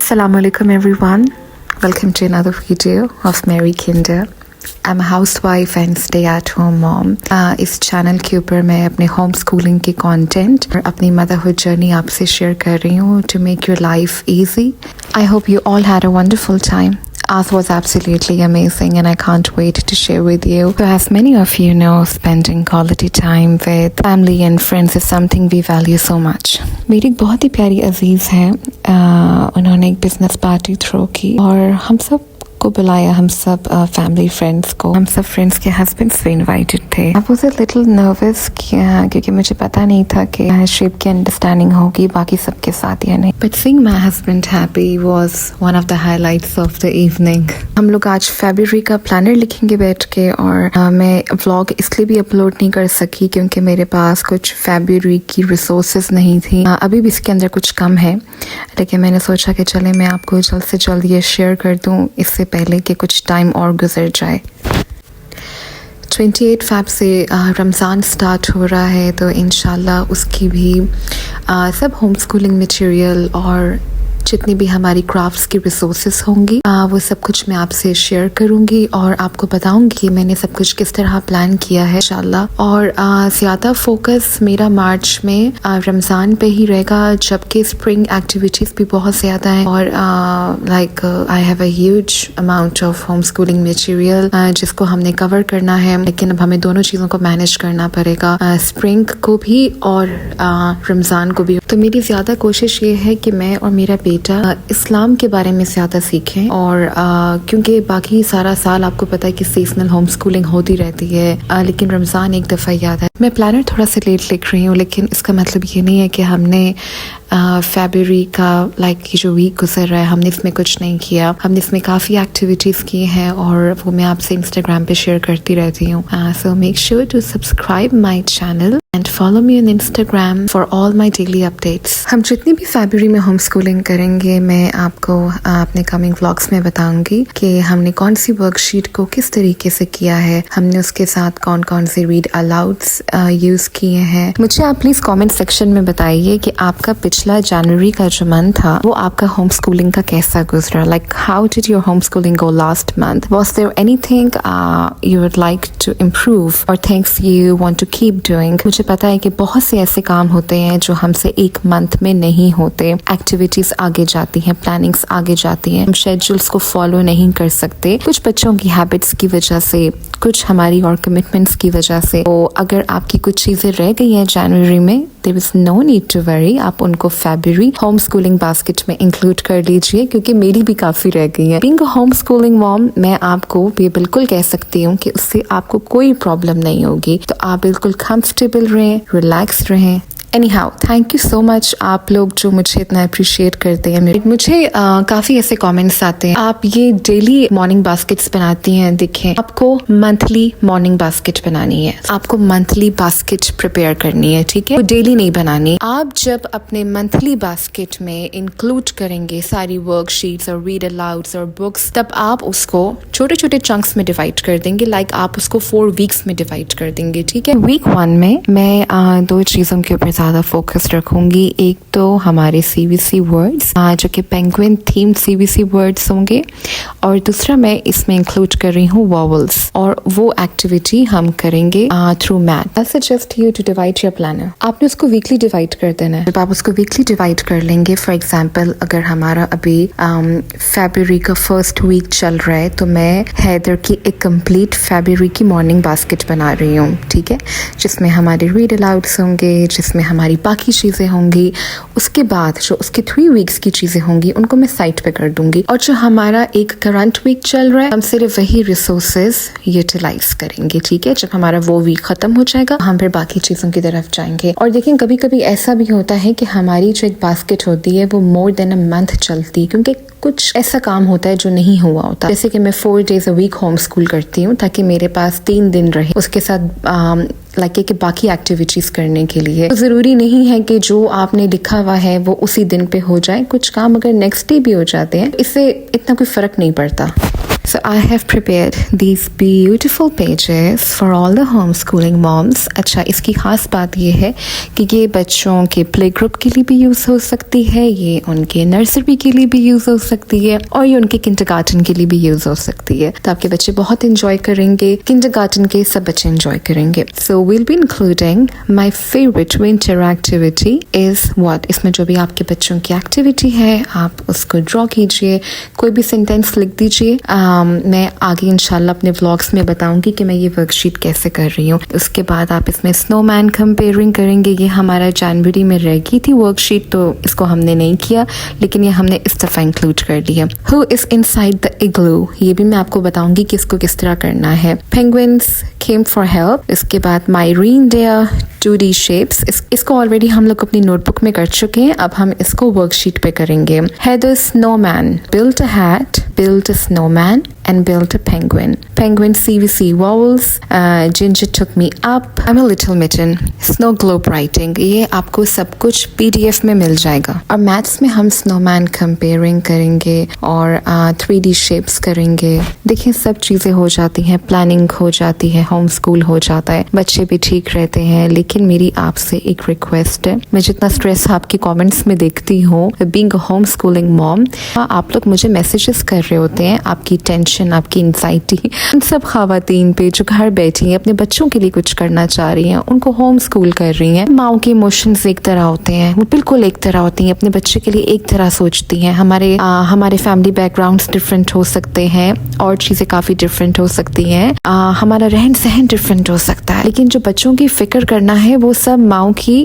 Assalamu alaikum everyone. Welcome to another video of Mary Kinder. I'm a housewife and stay-at-home mom. इस channel के ऊपर मैं अपने home schooling के content और अपनी मदरहुड जर्नी आपसे शेयर कर रही हूँ to make your life easy. I hope you all had a wonderful time. Ours was absolutely amazing and I can't wait to share with you. So as many of you know, spending quality time with family and friends is something we value so much. मेरी एक बहुत ही प्यारी अजीज़ हैं, उन्होंने एक business party throw की और हम सब को बुलाया, हम सब फैमिली फ्रेंड्स को, हम सब फ्रेंड्स के हस्बैंड्स भी इनवाइटेड थे। I was a little nervous क्योंकि मुझे पता नहीं था कि शेप की अंडरस्टैंडिंग होगी बाकी सबके साथ या नहीं, but seeing my husband happy was one of the highlights of the evening. हम लोग आज फरवरी का प्लानर लिखेंगे बैठ के और मैं व्लॉग इसलिए भी अपलोड नहीं कर सकी क्योंकि मेरे पास कुछ फरवरी की रिसोर्सेज नहीं थी। अभी भी इसके अंदर कुछ कम है, लेकिन मैंने सोचा कि चले मैं आपको जल्द से जल्द ये शेयर कर दूँ इससे पहले कि कुछ टाइम और गुजर जाए। 28 फ़रवरी से रमज़ान स्टार्ट हो रहा है, तो इंशाल्लाह उसकी भी सब होम स्कूलिंग मटेरियल और जितनी भी हमारी क्राफ्ट्स की रिसोर्सेज होंगी वो सब कुछ मैं आपसे शेयर करूंगी और आपको बताऊंगी कि मैंने सब कुछ किस तरह प्लान किया है इंशाल्लाह। और ज़्यादा फोकस मेरा मार्च में रमज़ान पे ही रहेगा, जबकि स्प्रिंग एक्टिविटीज़ भी बहुत ज़्यादा हैं और like I have a huge amount of home schooling material जिसको हमने कवर करना है, लेकिन अब हमें दोनों चीज़ों को मैनेज करना पड़ेगा, स्प्रिंग को भी और रमज़ान को भी। तो मेरी ज़्यादा कोशिश ये है कि मैं और मेरा इस्लाम के बारे में ज़्यादा सीखें और क्योंकि बाकी सारा साल आपको पता है कि सीजनल होम स्कूलिंग होती रहती है, लेकिन रमज़ान एक दफ़ा याद है। मैं प्लानर थोड़ा सा लेट लिख रही हूँ, लेकिन इसका मतलब ये नहीं है कि हमने फरवरी का ये जो वीक गुजर रहा है हमने इसमें कुछ नहीं किया। हमने इसमें काफ़ी एक्टिविटीज़ की हैं और वो मैं आपसे इंस्टाग्राम पे शेयर करती रहती हूँ। So make sure to subscribe my channel and follow me on Instagram for all my daily updates. हम जितनी भी फरवरी में होम स्कूलिंग करेंगे मैं आपको अपने कमिंग व्लॉग्स में बताऊंगी कि हमने कौन सी वर्कशीट को किस तरीके से किया है, हमने उसके साथ कौन कौन से रीड अलाउड्स यूज़ किए हैं। मुझे आप प्लीज़ कमेंट सेक्शन में बताइए कि आपका पिछला जनवरी का जो मंथ था वो आपका होम स्कूलिंग का कैसा गुजरा। Like how did your home schooling go last month? Was there anything you would like to improve और things you want to keep doing? मुझे पता है कि बहुत से ऐसे काम होते हैं जो हमसे एक मंथ में नहीं होते, एक्टिविटीज आगे जाती हैं, प्लानिंग्स आगे जाती हैं, हम शेड्यूल्स को फॉलो नहीं कर सकते, कुछ बच्चों की हैबिट्स की वजह से, कुछ हमारी और कमिटमेंट्स की वजह से। तो अगर आपकी कुछ चीजें रह गई हैं जनवरी में, there is no need to worry, आप उनको फरवरी होम स्कूलिंग बास्केट में इंक्लूड कर लीजिए, क्योंकि मेरी भी काफी रह गई है। Being a home schooling mom मैं आपको ये बिल्कुल कह सकती हूँ कि उससे आपको कोई प्रॉब्लम नहीं होगी, तो आप बिल्कुल कंफर्टेबल रहें, रिलैक्स रहें। Anyhow thank you so much आप लोग जो मुझे इतना अप्रिशिएट करते हैं। मुझे काफ़ी ऐसे कमेंट्स आते हैं, आप ये डेली मॉर्निंग बास्केट्स बनाती हैं, देखें आपको मंथली मॉर्निंग बास्केट बनानी है, आपको मंथली बास्केट प्रिपेयर करनी है, ठीक है, वो डेली नहीं बनानी। आप जब अपने मंथली बास्केट में इंक्लूड करेंगे सारी वर्कशीट्स और रीड अलाउड्स और बुक्स, तब आप उसको छोटे छोटे चंक्स में डिवाइड कर देंगे। लाइक आप उसको 4 वीक्स में डिवाइड कर देंगे, ठीक है। वीक 1 में मैं 2 चीज़ों के ऊपर ज़्यादा फोकस रखूंगी। एक तो हमारे CBC वर्ड्स जो कि पेंगुइन थीम CBC वर्ड्स होंगे, और दूसरा मैं इसमें इंक्लूड कर रही हूँ वॉवल्स, और वो एक्टिविटी हम करेंगे through math. I suggest you to divide your planner. आपने उसको वीकली डिवाइड कर देना है। जब आप उसको वीकली डिवाइड कर लेंगे, फॉर एग्जाम्पल अगर हमारा अभी फरवरी का फर्स्ट वीक चल रहा है, तो मैं हैदर की एक कंप्लीट फरवरी की मॉर्निंग बास्केट बना रही हूँ, ठीक है, जिसमें हमारे रीड अलाउड्स होंगे, जिसमें हमारी बाकी चीज़ें होंगी। उसके बाद जो उसके 3 वीक्स की चीज़ें होंगी उनको मैं साइड पे कर दूंगी, और जो हमारा एक करंट वीक चल रहा है हम सिर्फ वही रिसोर्सेज यूटिलाइज करेंगे, ठीक है। जब हमारा वो वीक खत्म हो जाएगा हम फिर बाकी चीज़ों की तरफ जाएंगे। और देखें कभी कभी ऐसा भी होता है कि हमारी जो एक बास्केट होती है वो मोर देन अ मंथ चलती है, क्योंकि कुछ ऐसा काम होता है जो नहीं हुआ होता। जैसे कि मैं 4 days a week home school करती हूँ ताकि मेरे पास 3 दिन रहे उसके साथ कि बाकी एक्टिविटीज करने के लिए। तो जरूरी नहीं है कि जो आपने लिखा हुआ है वो उसी दिन पे हो जाए, कुछ काम अगर नेक्स्ट डे भी हो जाते हैं इससे इतना कोई फर्क नहीं पड़ता। So I have prepared these beautiful pages for all the homeschooling moms. अच्छा, इसकी ख़ास बात ये है कि ये बच्चों के प्ले ग्रुप के लिए भी यूज़ हो सकती है, ये उनके नर्सरी के लिए भी यूज़ हो सकती है और ये उनके किंडरगार्टन के लिए भी यूज़ हो सकती है। तो आपके बच्चे बहुत इंजॉय करेंगे, किंडरगार्टन के सब बच्चे इंजॉय करेंगे। So will be including my favourite winter activity is what. इसमें जो भी आपके बच्चों की एक्टिविटी है आप उसको ड्रॉ कीजिए, कोई भी सेंटेंस लिख दीजिए। मैं आगे इंशाल्लाह अपने व्लॉग्स में बताऊंगी कि मैं ये वर्कशीट कैसे कर रही हूँ। उसके बाद आप इसमें स्नोमैन कंपेयरिंग करेंगे। ये हमारा जनवरी में रह गई थी वर्कशीट, तो इसको हमने नहीं किया, लेकिन ये हमने इस दफ़ा इंक्लूड कर लिया। हु इज़ इनसाइड द इग्लू, ये भी मैं आपको बताऊंगी कि इसको किस तरह करना है। Penguins came for help. इसके बाद माई रेनडियर 2D शेप्स, इसको ऑलरेडी हम लोग अपनी नोटबुक में कर चुके हैं, अब हम इसको वर्कशीट पे करेंगे। Heather snowman built a hat, built a snowman and built a penguin. Penguin CVC vowels. Ginger took me up. I'm a little mitten. Snow globe writing. ये आपको सब कुछ PDF में मिल जाएगा। और मैथ्स में हम snowman comparing करेंगे और 3D shapes करेंगे। देखिए सब चीज़ें हो जाती हैं, प्लानिंग हो जाती है, होम स्कूल हो जाता है, बच्चे भी ठीक रहते हैं। लेकिन मेरी आपसे एक रिक्वेस्ट है, मैं जितना स्ट्रेस आपके कमेंट्स में देखती हूँ being a home schooling mom, आप लोग मुझे मैसेजेस कर रहे होते हैं, आपकी टेंशन, आपकी एंजाइटी, उन सब खवातीन पे जो घर बैठी हैं अपने बच्चों के लिए कुछ करना चाह रही हैं, उनको होम स्कूल कर रही हैं। माओ के इमोशंस एक तरह होते हैं, वो बिल्कुल एक तरह होती हैं, अपने बच्चे के लिए एक तरह सोचती हैं। हमारे फैमिली बैकग्राउंड्स डिफरेंट हो सकते हैं और चीज़ें काफ़ी डिफरेंट हो सकती हैं, हमारा रहन सहन डिफरेंट हो सकता है, लेकिन जो बच्चों की फिक्र करना है वो सब माओ की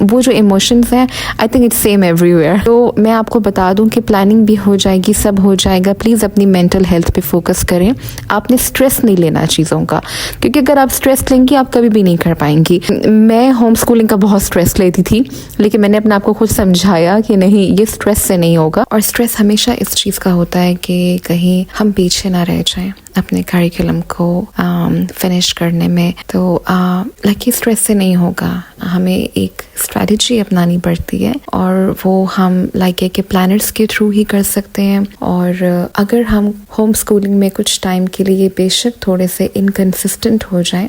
वो जो इमोशंस हैं, I think it's same everywhere. तो मैं आपको बता दूं कि प्लानिंग भी हो जाएगी, सब हो जाएगा। प्लीज़ अपनी मेंटल हेल्थ पे फोकस करें। आपने स्ट्रेस नहीं लेना चीज़ों का, क्योंकि अगर आप स्ट्रेस लेंगी आप कभी भी नहीं कर पाएंगी। मैं होम स्कूलिंग का बहुत स्ट्रेस लेती थी, लेकिन मैंने अपने आप को खुद समझाया कि नहीं, ये स्ट्रेस से नहीं होगा। और स्ट्रेस हमेशा इस चीज़ का होता है कि कहीं हम पीछे ना रह जाएं अपने करिकुलम को फिनिश करने में। तो लाइक स्ट्रेस से नहीं होगा, हमें एक स्ट्रैटेजी अपनानी पड़ती है और वो हम लाइक के प्लानर्स के थ्रू ही कर सकते हैं। और अगर हम होम स्कूलिंग में कुछ टाइम के लिए बेशक थोड़े से इनकन्सिस्टेंट हो जाएं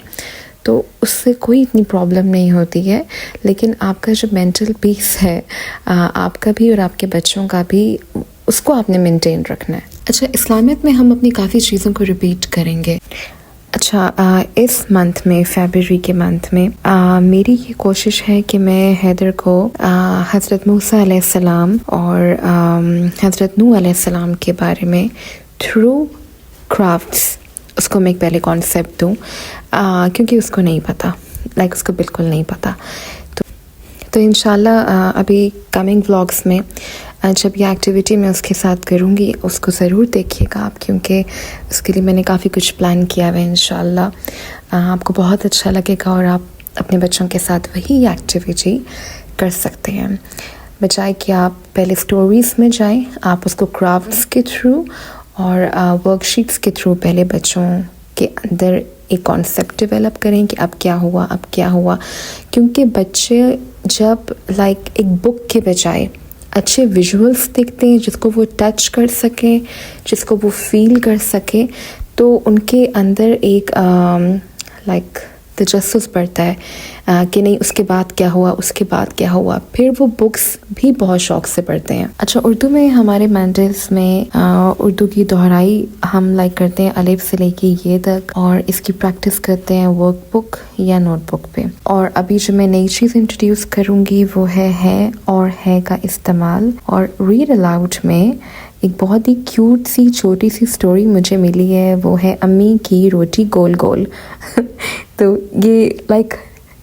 तो उससे कोई इतनी प्रॉब्लम नहीं होती है, लेकिन आपका जो मेंटल पीस है आपका भी और आपके बच्चों का भी, उसको आपने मेंटेन रखना है। अच्छा, इस्लामियत में हम अपनी काफ़ी चीज़ों को रिपीट करेंगे। अच्छा, इस मंथ में, फरवरी के मंथ में मेरी ये कोशिश है कि मैं हैदर को हज़रत मूसा अलैहिस्सलाम और हज़रत नूह अलैहिस्सलाम के बारे में थ्रू क्राफ्ट्स उसको मैं एक पहले कॉन्सेप्ट दूँ, क्योंकि उसको नहीं पता, लाइक उसको बिल्कुल नहीं पता। तो इंशाल्लाह अभी कमिंग व्लॉग्स में जब ये एक्टिविटी मैं उसके साथ करूँगी उसको ज़रूर देखिएगा आप, क्योंकि उसके लिए मैंने काफ़ी कुछ प्लान किया हुआ है। इंशाल्लाह आपको बहुत अच्छा लगेगा और आप अपने बच्चों के साथ वही एक्टिविटी कर सकते हैं, बजाय कि आप पहले स्टोरीज़ में जाएं। आप उसको क्राफ्ट्स के थ्रू और वर्कशीट्स के थ्रू पहले बच्चों के अंदर एक कॉन्सेप्ट डेवलप करें कि अब क्या हुआ, अब क्या हुआ। क्योंकि बच्चे जब लाइक एक बुक के बजाय अच्छे विजुअल्स देखते हैं, जिसको वो टच कर सकें, जिसको वो फील कर सकें, तो उनके अंदर एक लाइक तजस्सुस बढ़ता है कि नहीं उसके बाद क्या हुआ, उसके बाद क्या हुआ। फिर वो बुक्स भी बहुत शौक से पढ़ते हैं। अच्छा, उर्दू में हमारे मैंडेल्स में उर्दू की दोहराई हम लाइक करते हैं अलिफ से लेके ये तक, और इसकी प्रैक्टिस करते हैं वर्कबुक या नोटबुक पे। और अभी जो मैं नई चीज़ इंट्रोड्यूस करूँगी वो है और है का इस्तेमाल। और रीड अलाउड में एक बहुत ही क्यूट सी छोटी सी स्टोरी मुझे मिली है, वो है अम्मी की रोटी गोल गोल। तो ये लाइक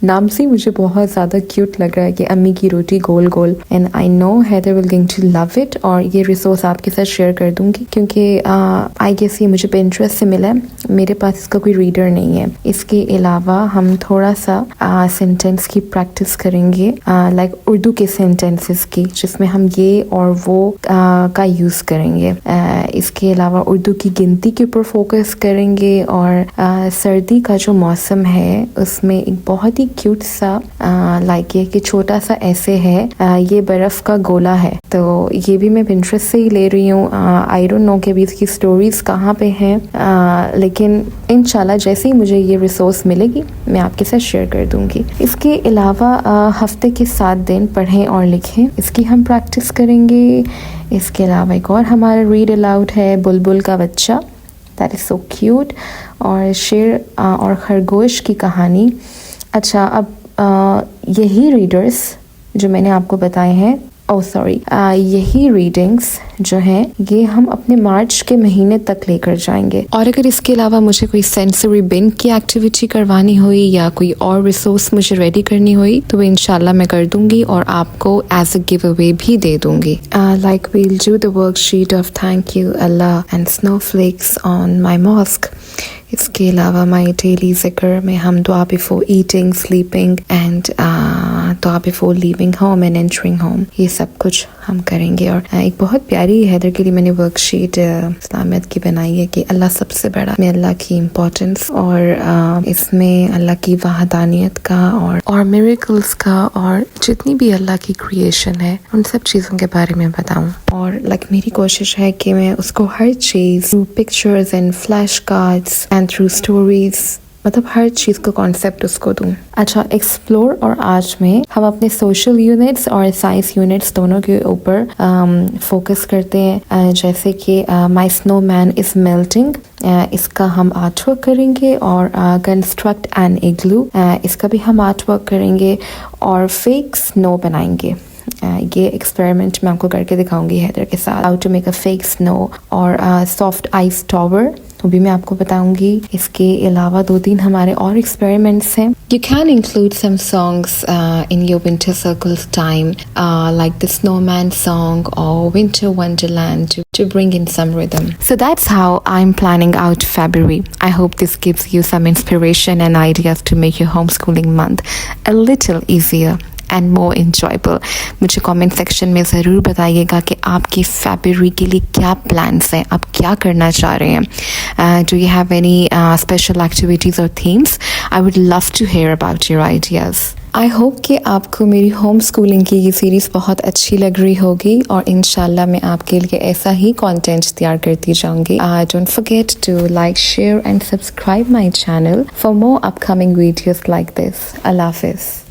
नाम से मुझे बहुत ज़्यादा क्यूट लग रहा है कि अम्मी की रोटी गोल गोल, and I know Haider will going to love it. और ये रिसोर्स आपके साथ शेयर कर दूंगी, क्योंकि आई गेस ये मुझे पिंटरेस्ट से मिला है, मेरे पास इसका कोई रीडर नहीं है। इसके अलावा हम थोड़ा सा सेंटेंस की प्रैक्टिस करेंगे, लाइक उर्दू के सेंटेंसेस की, जिसमें हम ये और वो का यूज़ करेंगे। इसके अलावा उर्दू की गिनती के ऊपर फोकस करेंगे। और सर्दी का जो मौसम है उसमें एक बहुत ही क्यूट सा लाइक ये कि छोटा सा ऐसे है, ये बर्फ का गोला है, तो ये भी मैं पिंटरेस्ट से ही ले रही हूँ। आई डोंट नो कि अभी इसकी स्टोरीज कहाँ पे हैं, लेकिन इंशाल्लाह जैसे ही मुझे ये रिसोर्स मिलेगी मैं आपके साथ शेयर कर दूंगी। इसके अलावा हफ्ते के 7 दिन पढ़ें और लिखें, इसकी हम प्रैक्टिस करेंगे। इसके अलावा एक और हमारा रीड अलाउड है, बुलबुल का बच्चा, दैट इज़ सो क्यूट, और शेर और खरगोश की कहानी। अच्छा, अब यही रीडर्स जो मैंने आपको बताए हैं, यही रीडिंग्स जो हैं ये हम अपने मार्च के महीने तक लेकर जाएंगे। और अगर इसके अलावा मुझे कोई सेंसरी बिन की एक्टिविटी करवानी हुई या कोई और रिसोर्स मुझे रेडी करनी हुई तो इंशाल्लाह मैं कर दूंगी और आपको एज अ गिव अवे भी दे दूंगी। Like we'll do the worksheet of thank you Allah and snowflakes on my mosque. इसके अलावा माई डेली जिक्र में हम दुआ बिफोर ईटिंग, स्लीपिंग एंड दुआ before leaving home and entering home, ये सब कुछ हम करेंगे। और एक बहुत प्यारी हैदर के लिए मैंने वर्कशीट इस्लामियत की बनाई है कि अल्लाह सबसे बड़ा, में अल्लाह की इम्पोर्टेंस और इसमें अल्लाह की वहदानियत का और मिरेकल्स का और जितनी भी अल्लाह की क्रिएशन है उन सब चीज़ों के बारे में बताऊँ। और मेरी कोशिश है कि मैं उसको हर चीज़ through pictures and flash cards and through stories, मतलब हर चीज़ को कॉन्सेप्ट उसको दूँ। अच्छा, एक्सप्लोर और आज में हम अपने सोशल यूनिट्स और साइंस यूनिट्स दोनों के ऊपर फोकस करते हैं। जैसे कि माई स्नो मैन इज़ मेल्टिंग, इसका हम आर्ट वर्क करेंगे, और कंस्ट्रक्ट एन इग्लू, इसका भी हम आर्ट वर्क करेंगे, और फेक स्नो बनाएंगे। ये एक्सपेरिमेंट मैं आपको करके दिखाऊंगी हैदर के साथ, how to make a fake snow, और सॉफ्ट आइस टॉवर वो भी मैं आपको बताऊंगी। इसके अलावा 2-3 हमारे और एक्सपेरिमेंट्स हैं। You can include some songs in your winter circles time, like the Snowman song or Winter Wonderland to bring in some rhythm. So that's how I'm planning out February. I hope this gives you some inspiration and ideas to make your homeschooling month a little easier and more enjoyable. मुझे comment section में ज़रूर बताइएगा कि आपकी फरवरी के लिए क्या plans हैं, आप क्या करना चाह रहे हैं। Do you have any special activities और themes? I would love to hear about your ideas. I hope कि आपको मेरी होम स्कूलिंग की ये सीरीज़ बहुत अच्छी लग रही होगी, और इंशाल्लाह मैं आपके लिए ऐसा ही कंटेंट तैयार करती जाऊंगी। Don't forget to like, share and subscribe my channel for more upcoming videos like this. अल्लाह हाफिज़।